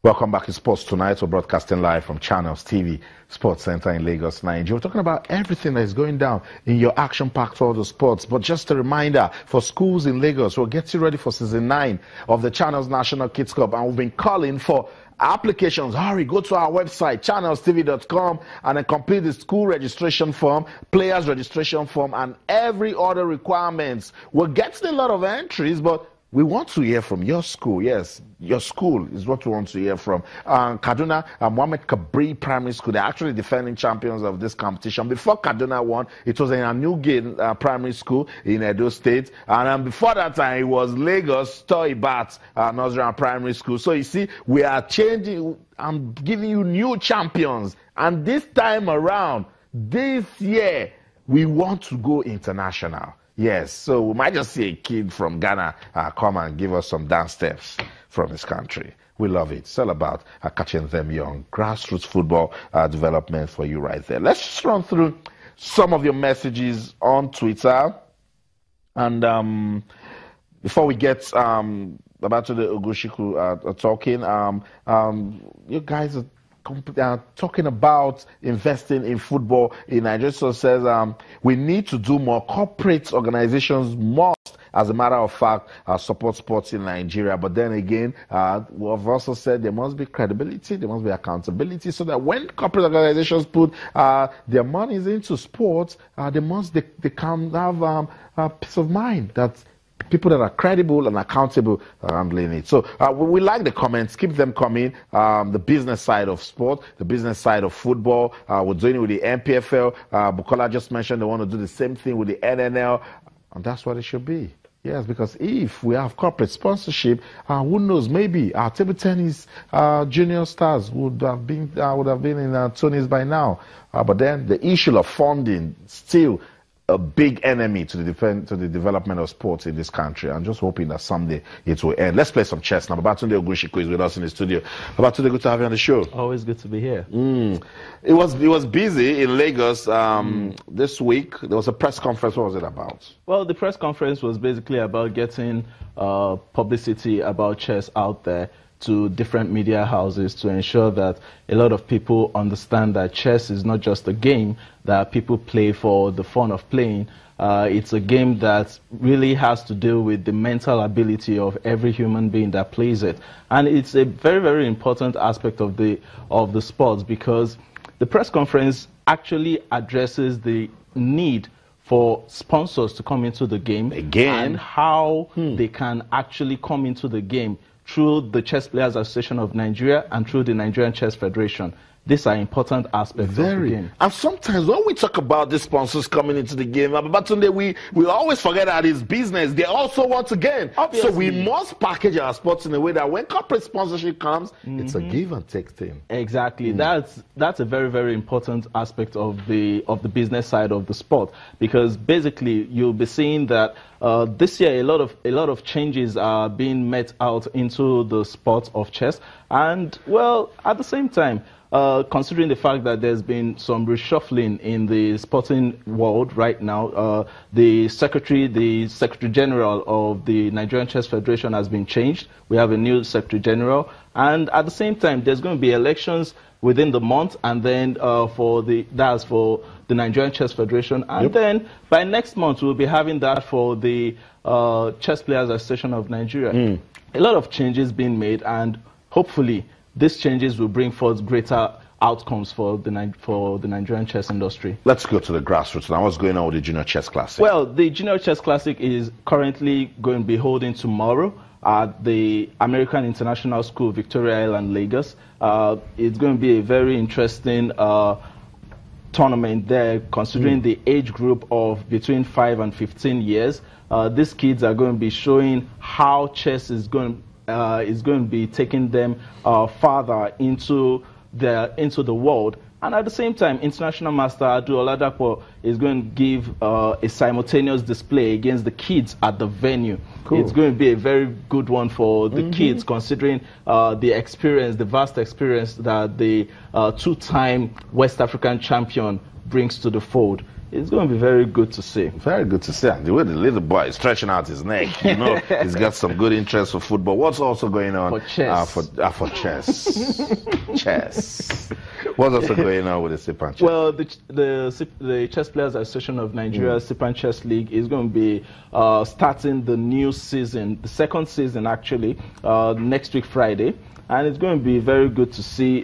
Welcome back to Sports Tonight. We're broadcasting live from Channels TV Sports Center in Lagos, Nigeria. We're talking about everything that is going down in your action-packed world of sports. But just a reminder, for schools in Lagos, we're getting ready for season 9 of the Channels National Kids Cup, and we've been calling for applications. Hurry, go to our website, channelstv.com, and then complete the school registration form, players registration form, and every other requirements. We're getting a lot of entries, but we want to hear from your school. Yes, your school is what we want to hear from. Kaduna, Mohammed Kabri Primary School, they're actually defending champions of this competition. Before Kaduna won, it was in a Newgate Primary School in Edo State. And before that time, it was Lagos Toibat Nursery Primary School. So you see, we are changing. I'm giving you new champions. And this time around, this year, we want to go international. Yes, so we might just see a kid from Ghana come and give us some dance steps from his country. We love it. It's all about catching them young. Grassroots football development for you right there. Let's just run through some of your messages on Twitter. And before we get Babatunde Ogunsiku talking, you guys are talking about investing in football in Nigeria. So says we need to do more. Corporate organizations must, as a matter of fact, support sports in Nigeria. But then again, we've also said there must be credibility, there must be accountability, so that when corporate organizations put their monies into sports, they can have peace of mind that people that are credible and accountable are handling it. So we like the comments. Keep them coming. The business side of sport, the business side of football. We're doing it with the MPFL. Bukola just mentioned they want to do the same thing with the NNL. And that's what it should be. Yes, because if we have corporate sponsorship, who knows, maybe our table tennis junior stars would have been in Tunis by now. But then the issue of funding still a big enemy to the development of sports in this country. I'm just hoping that someday it will end. Let's play some chess now. Babatunde Ogunsiku is with us in the studio. Babatunde, good to have you on the show. Always good to be here. It was busy in Lagos this week. There was a press conference. What was it about? Well, the press conference was basically about getting publicity about chess out there to different media houses to ensure that a lot of people understand that chess is not just a game that people play for the fun of playing. It's a game that really has to deal with the mental ability of every human being that plays it. And it's a very, very important aspect of the sport, because the press conference actually addresses the need for sponsors to come into the game and how they can actually come into the game through the Chess Players Association of Nigeria and through the Nigerian Chess Federation. These are important aspects of the game. And sometimes when we talk about the sponsors coming into the game, Babatunde, we always forget that it's business. They also want to gain. Obviously. So we must package our sports in a way that when corporate sponsorship comes, it's a give and take thing. Exactly. That's a very, very important aspect of the business side of the sport, because basically you'll be seeing that this year a lot of changes are being met out into the sport of chess, and well, at the same time, considering the fact that there's been some reshuffling in the sporting world right now, the Secretary General of the Nigerian Chess Federation has been changed. We have a new Secretary General, and at the same time, there's going to be elections within the month, and then for the Nigerian Chess Federation, and then by next month we'll be having that for the Chess Players Association of Nigeria. A lot of changes being made, and hopefully these changes will bring forth greater outcomes for the Nigerian chess industry. Let's go to the grassroots now. What's going on with the Junior Chess Classic? Well, the Junior Chess Classic is currently going to be holding tomorrow at the American International School, Victoria Island, Lagos. It's going to be a very interesting tournament there, considering the age group of between 5 and 15 years. These kids are going to be showing how chess is going to be taking them farther into the world. And at the same time, International Master Adu Oladapo is going to give a simultaneous display against the kids at the venue. Cool. It's going to be a very good one for the kids, considering the vast experience that the two-time West African champion brings to the fold. It's going to be very good to see. Very good to see. And the way the little boy is stretching out his neck, you know, he's got some good interest for football. What's also going on? For chess. For chess. Chess. What's also going on with the Sipan Chess? Well, the Chess Players Association of Nigeria, Sipan Chess League, is going to be starting the new season, the second season actually, next week Friday. And it's going to be very good to see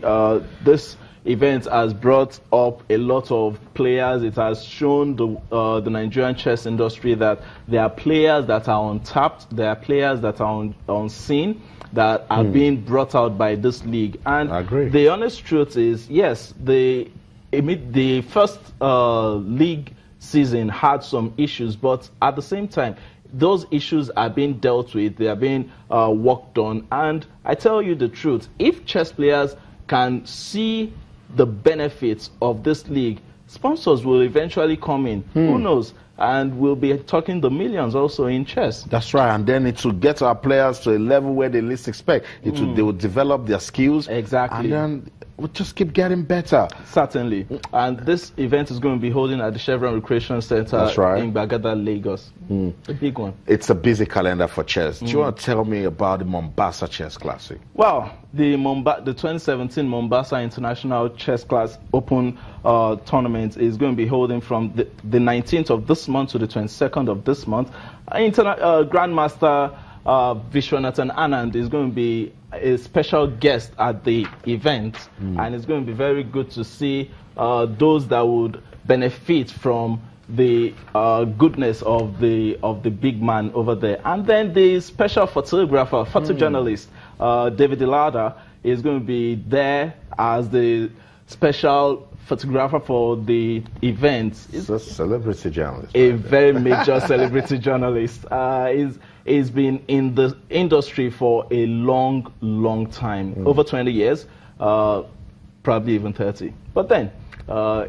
this event has brought up a lot of players. It has shown the Nigerian chess industry that there are players that are untapped, there are players that are unseen, that are being brought out by this league. And I agree. The honest truth is, yes, the first league season had some issues, but at the same time, those issues are being dealt with, they are being worked on. And I tell you the truth, if chess players can see the benefits of this league, sponsors will eventually come in. Who knows? And we'll be talking the millions also in chess. That's right. And then it will get our players to a level where they least expect. They will develop their skills. Exactly. And then we'll just keep getting better. Certainly. And this event is going to be holding at the Chevron Recreation Center in Bagada, Lagos. A big one. It's a busy calendar for chess. Do you want to tell me about the Mombasa Chess Classic? Well, the 2017 Mombasa International Chess Class Open tournament is going to be holding from the 19th of this month to the 22nd of this month. Grandmaster Vishwanathan Anand is going to be a special guest at the event, and it's going to be very good to see those that would benefit from the goodness of the big man over there. And then the special photographer, photojournalist, David Ilada, is going to be there as the special photographer for the event. It's a celebrity journalist. A very major celebrity journalist. He's been in the industry for a long time, over 20 years, probably even 30. But then,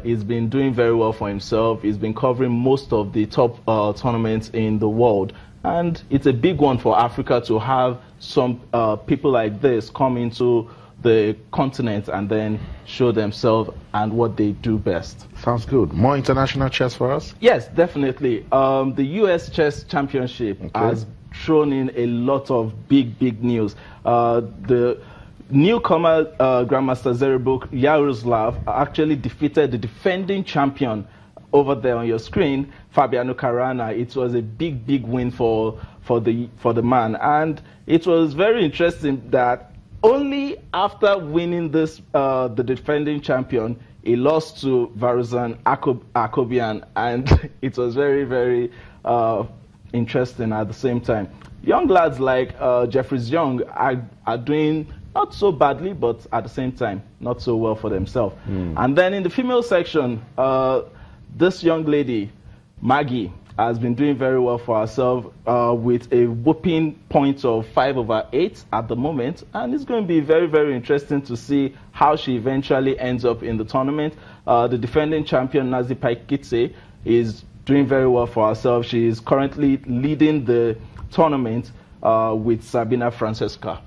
he's been doing very well for himself. He's been covering most of the top tournaments in the world. And it's a big one for Africa to have some people like this come into the continent and then show themselves and what they do best. Sounds good. More international chess for us? Yes, definitely. The U.S. Chess Championship has thrown in a lot of big news. The newcomer Grandmaster Zerebuk Yaroslav actually defeated the defending champion over there on your screen, Fabiano Caruana. It was a big win for the man, and it was very interesting that only after winning this the defending champion, he lost to Varizan Akobian, and it was very interesting at the same time. Young lads like Jeffries Young are doing not so badly, but at the same time, not so well for themselves. And then in the female section, this young lady, Maggie, has been doing very well for herself with a whooping point of 5/8 at the moment. And it's going to be very interesting to see how she eventually ends up in the tournament. The defending champion, Nazi Paikitse, is doing very well for herself. She is currently leading the tournament with Sabina Francesca.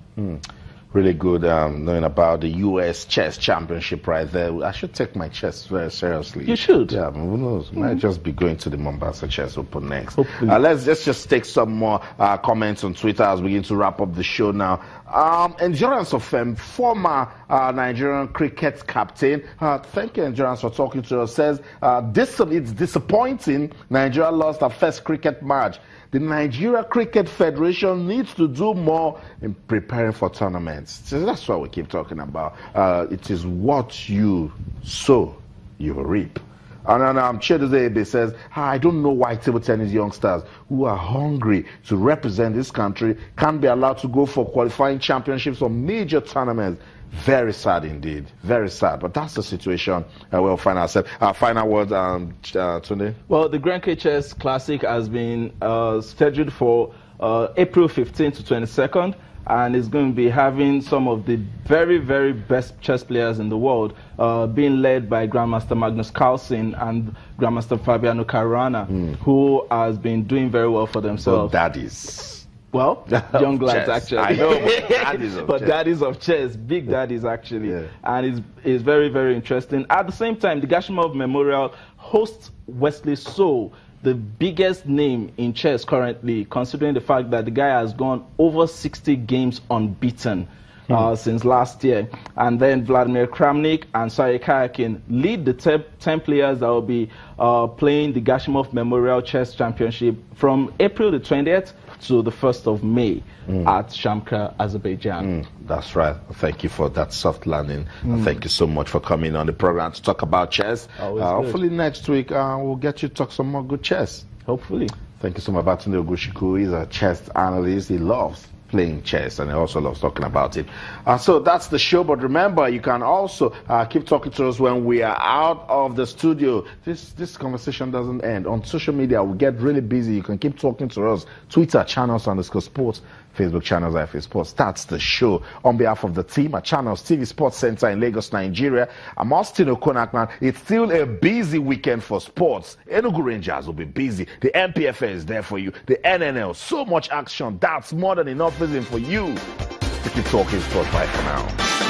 Really good knowing about the U.S. Chess Championship right there. I should take my chess very seriously. You should. Yeah, who knows? Might just be going to the Mombasa Chess Open next. Hopefully. Let's just take some more comments on Twitter as we begin to wrap up the show now. Endurance of former Nigerian cricket captain. Thank you, Endurance, for talking to us. Says, it's disappointing Nigeria lost our first cricket match. The Nigeria Cricket Federation needs to do more in preparing for tournaments. So that's what we keep talking about. It is what you sow, you will reap. And Chidoze Ebe says, I don't know why table tennis youngsters who are hungry to represent this country can't be allowed to go for qualifying championships or major tournaments. Very sad indeed. Very sad. But that's the situation we'll find ourselves. Final words, Tunde? Well, the Grand K Chess Classic has been scheduled for April 15th to 22nd. And it's going to be having some of the very best chess players in the world, being led by Grandmaster Magnus Carlsen and Grandmaster Fabiano Caruana, who has been doing very well for themselves. Daddies. Well, young lads, actually. I know, but daddies of but chess. daddies of chess, big daddies, actually. Yeah. And it's very, very interesting. At the same time, the Gashimov Memorial hosts Wesley So, the biggest name in chess currently, considering the fact that the guy has gone over 60 games unbeaten since last year. And then Vladimir Kramnik and Sergei Karyakin lead the 10 players that will be playing the Gashimov Memorial Chess Championship from April the 20th to the 1st of May at Shamkar, Azerbaijan. That's right. Thank you for that soft landing. Thank you so much for coming on the program to talk about chess. Hopefully next week we'll get you to talk some more good chess. Hopefully. Thank you so much, Babatunde Ogunsiku. He's a chess analyst. He loves playing chess and he also loves talking about it. So that's the show, but remember, you can also keep talking to us when we are out of the studio. This conversation doesn't end. On social media, we get really busy. You can keep talking to us. Twitter, channels_sports. Facebook channels, IFA Sports. That's the show. On behalf of the team at Channels TV Sports Center in Lagos, Nigeria, I'm Austin Okonakman. It's still a busy weekend for sports. Enugu Rangers will be busy. The MPFA is there for you. The NNL, so much action. That's more than enough reason for you to keep talking sports. Bye for now.